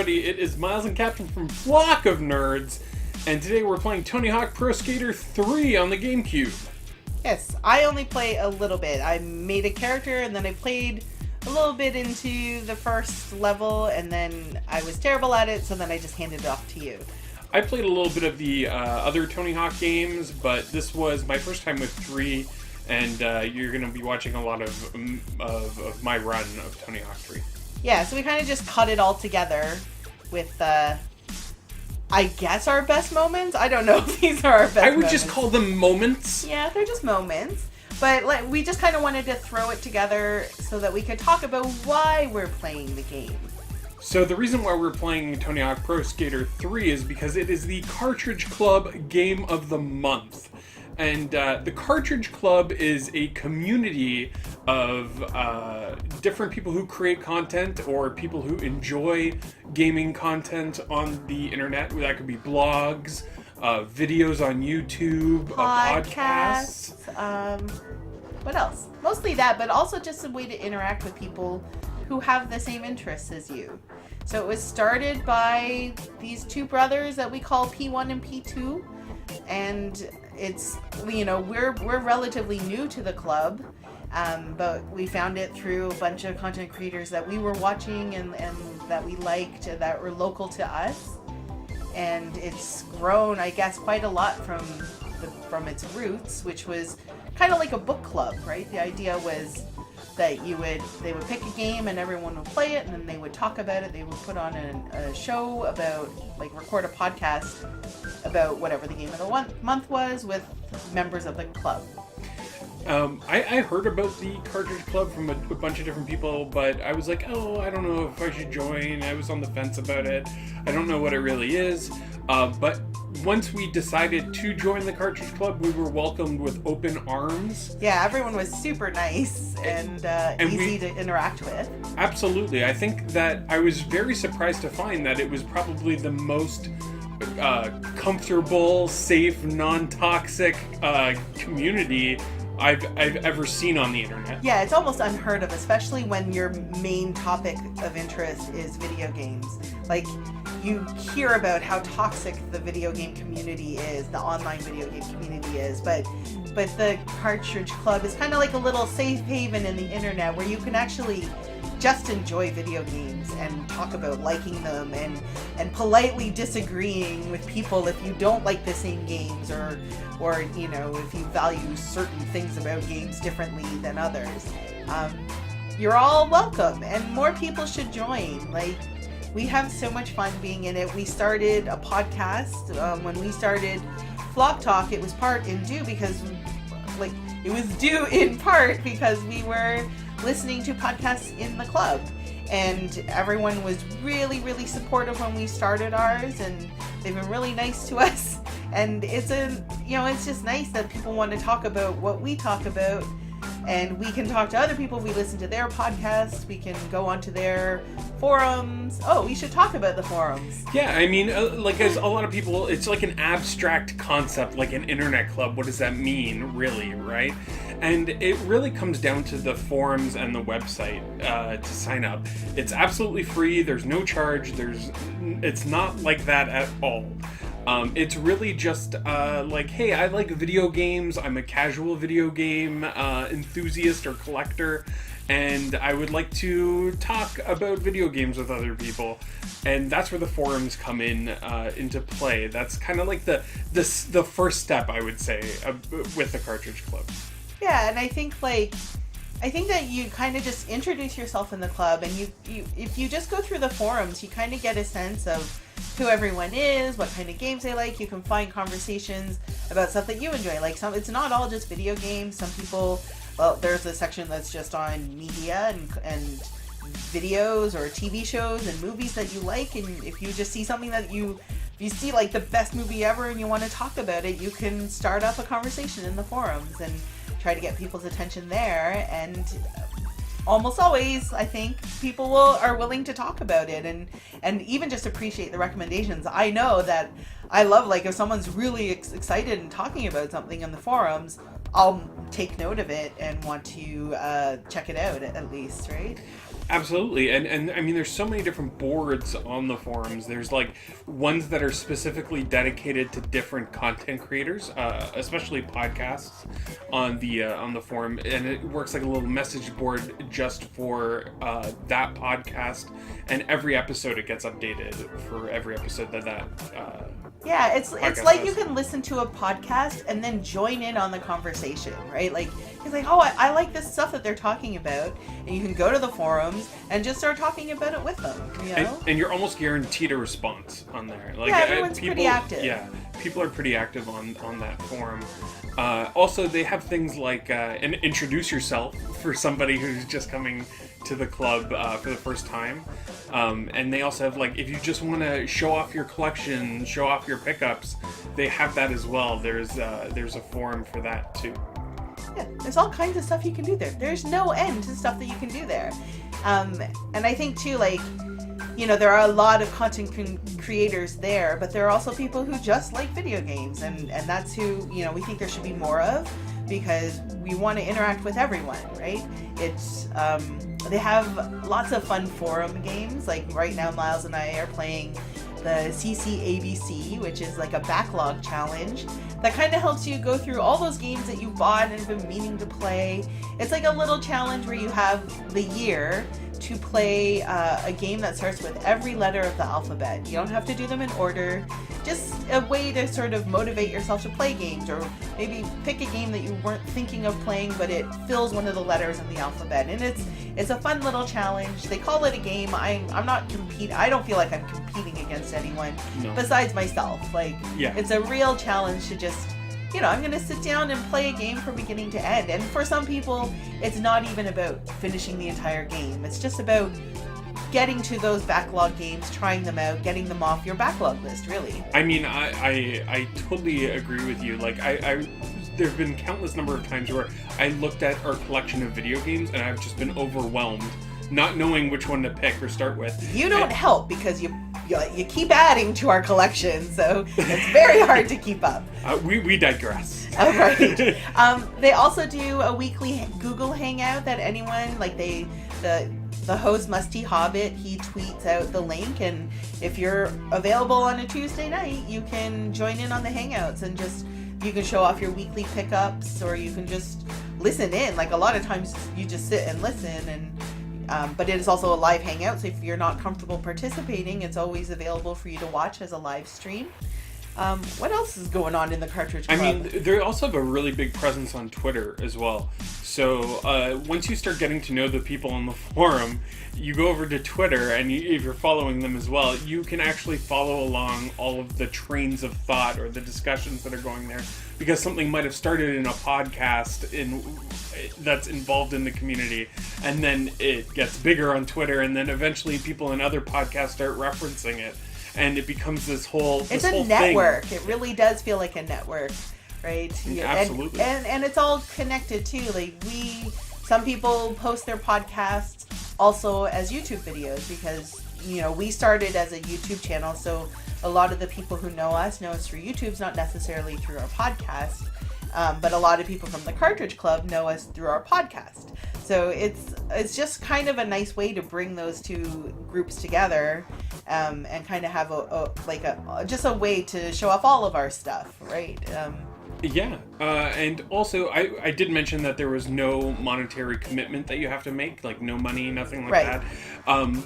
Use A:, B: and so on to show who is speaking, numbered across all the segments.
A: everybody, it is Myles and Kathryn from Flock of Nerds, and today we're playing Tony Hawk Pro Skater 3 on the GameCube.
B: Yes, I only play a little bit. I made a character and then I played a little bit into the first level and then I was terrible at it, so then I just handed it off to you.
A: I played a little bit of the other Tony Hawk games, but this was my first time with 3, and you're going to be watching a lot of my run of Tony Hawk 3.
B: Yeah, so we kind of just cut it all together with, I guess, our best moments. I don't know if these are our best moments.
A: I would just call them moments.
B: Yeah, they're just moments. But we just kind of wanted to throw it together so that we could talk about why we're playing the game.
A: So the reason why we're playing Tony Hawk Pro Skater 3 is because it is the Cartridge Club Game of the Month. And the Cartridge Club is a community of different people who create content or people who enjoy gaming content on the internet. That could be blogs, videos on YouTube, podcasts.
B: What else? Mostly that, but also just a way to interact with people who have the same interests as you. So it was started by these two brothers that we call P1 and P2, and it's, you know, we're relatively new to the club, but we found it through a bunch of content creators that we were watching and that we liked, that were local to us, and it's grown, I guess, quite a lot from its roots, which was kind of like a book club, right? The idea was that they would pick a game and everyone would play it, and then they would talk about it. They would put on a show about, like, record a podcast about whatever the game of the month was with members of the club.
A: I heard about the Cartridge Club from a bunch of different people, but I was like, oh, I don't know if I should join. I was on the fence about it. I don't know what it really is. But once we decided to join the Cartridge Club, we were welcomed with open arms.
B: Yeah, everyone was super nice and easy to interact with.
A: Absolutely. I think that I was very surprised to find that it was probably the most comfortable, safe, non-toxic community I've ever seen on the internet.
B: Yeah, it's almost unheard of, especially when your main topic of interest is video games. Like, you hear about how toxic the video game community is, the online video game community is, but the Cartridge Club is kind of like a little safe haven in the internet where you can actually just enjoy video games and talk about liking them and politely disagreeing with people if you don't like the same games or you know, if you value certain things about games differently than others. You're all welcome, and more people should join. Like, we have so much fun being in it. We started a podcast. When we started Flock Talk, it was due in part because we were listening to podcasts in the club, and everyone was really, really supportive when we started ours, and they've been really nice to us. And it's just nice that people want to talk about what we talk about, and we can talk to other people. We listen to their podcasts. We can go onto their forums. Oh, we should talk about the forums.
A: Yeah, I mean, like, as a lot of people, it's like an abstract concept, like an internet club. What does that mean, really, right? And it really comes down to the forums and the website to sign up. It's absolutely free. There's no charge. It's not like that at all. It's really just like, hey, I like video games. I'm a casual video game enthusiast or collector, and I would like to talk about video games with other people. And that's where the forums come into play. That's kind of like the first step, I would say, with the Cartridge Club.
B: Yeah, and I think that you kind of just introduce yourself in the club, and you if you just go through the forums, you kind of get a sense of who everyone is, what kind of games they like. You can find conversations about stuff that you enjoy. Like, it's not all just video games. Some people, well, there's a section that's just on media and videos or TV shows and movies that you like, and if you just see something that if you see like the best movie ever and you want to talk about it, you can start up a conversation in the forums and try to get people's attention there, and almost always, I think, people are willing to talk about it and even just appreciate the recommendations. I know that I love, like, if someone's really excited and talking about something in the forums, I'll take note of it and want to check it out at least, right?
A: Absolutely, and I mean, there's so many different boards on the forums. There's like ones that are specifically dedicated to different content creators, especially podcasts on the forum, and it works like a little message board just for that podcast. And every episode it gets updated for every episode that.
B: Yeah, it's like
A: does.
B: you can listen to a podcast and then join in on the conversation, right? Like, it's like, oh, I like this stuff that they're talking about, and you can go to the forums and just start talking about it with them, you know?
A: And you're almost guaranteed a response on there. Like,
B: yeah, everyone's pretty active.
A: Yeah, people are pretty active on that forum. Also, they have things like an introduce yourself for somebody who's just coming to the club for the first time. And they also have, like, if you just want to show off your collection, show off your pickups, they have that as well. There's a forum for that too.
B: Yeah, there's all kinds of stuff you can do there. There's no end to stuff that you can do there. And I think too, like, you know, there are a lot of content creators there, but there are also people who just like video games, and that's who, you know, we think there should be more of, because we want to interact with everyone, right? It's they have lots of fun forum games. Like right now, Myles and I are playing the CCABC, which is like a backlog challenge that kind of helps you go through all those games that you bought and have been meaning to play. It's like a little challenge where you have the year to play a game that starts with every letter of the alphabet. You don't have to do them in order. Just a way to sort of motivate yourself to play games, or maybe pick a game that you weren't thinking of playing, but it fills one of the letters in the alphabet. And it's a fun little challenge. They call it a game. I'm not competing. I don't feel like I'm competing against anyone besides myself. Like, it's a real challenge to just, you know, I'm going to sit down and play a game from beginning to end. And for some people, it's not even about finishing the entire game. It's just about getting to those backlog games, trying them out, getting them off your backlog list, really.
A: I mean, I totally agree with you. Like, there have been countless number of times where I looked at our collection of video games and I've just been overwhelmed, not knowing which one to pick or start with.
B: You don't help, because you keep adding to our collection, so it's very hard to keep up.
A: We digress.
B: Oh, right. They also do a weekly Google Hangout that anyone, like the host Musty Hobbit, he tweets out the link, and if you're available on a Tuesday night, you can join in on the Hangouts and just, you can show off your weekly pickups, or you can just listen in. Like, a lot of times you just sit and listen, and but it is also a live hangout, so if you're not comfortable participating, it's always available for you to watch as a live stream. What else is going on in the Cartridge Club?
A: I mean, they also have a really big presence on Twitter as well. So once you start getting to know the people on the forum, you go over to Twitter, and if you're following them as well, you can actually follow along all of the trains of thought or the discussions that are going there, because something might have started in a podcast that's involved in the community, and then it gets bigger on Twitter, and then eventually people in other podcasts start referencing it, and it becomes this whole
B: It's a network. Thing. It really does feel like a network, right?
A: Absolutely.
B: And it's all connected too. Like, some people post their podcasts also as YouTube videos, because, you know, we started as a YouTube channel, so a lot of the people who know us through YouTube, not necessarily through our podcast. But a lot of people from the Cartridge Club know us through our podcast. So it's just kind of a nice way to bring those two groups together, and kind of have just a way to show off all of our stuff, right?
A: And also I did mention that there was no monetary commitment that you have to make, like no money, nothing like that.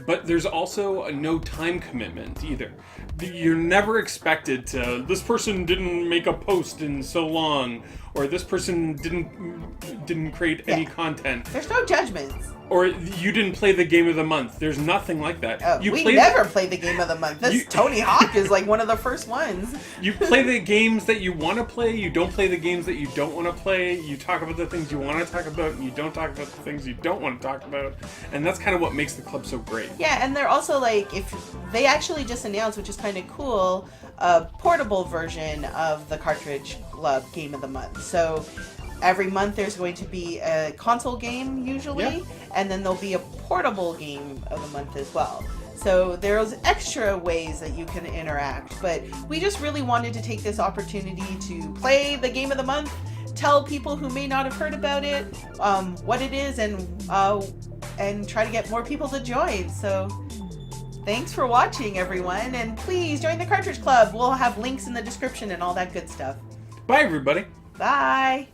A: But there's also no time commitment either. You're never expected to, this person didn't make a post in so long, or this person didn't create any content.
B: There's no judgments.
A: Or you didn't play the game of the month. There's nothing like that.
B: We never play the game of the month. Tony Hawk is like one of the first ones.
A: You play the games that you want to play. You don't play the games that you don't want to play. You talk about the things you want to talk about, and you don't talk about the things you don't want to talk about. And that's kind of what makes the club so great.
B: Yeah, and they're also like, if they actually just announced, which is kind of cool, a portable version of the Cartridge Club Game of the Month. So every month there's going to be a console game usually, and then there'll be a portable game of the month as well. So there's extra ways that you can interact, but we just really wanted to take this opportunity to play the game of the month, tell people who may not have heard about it what it is, and and try to get more people to join. So thanks for watching, everyone, and please join the Cartridge Club. We'll have links in the description and all that good stuff.
A: Bye, everybody.
B: Bye.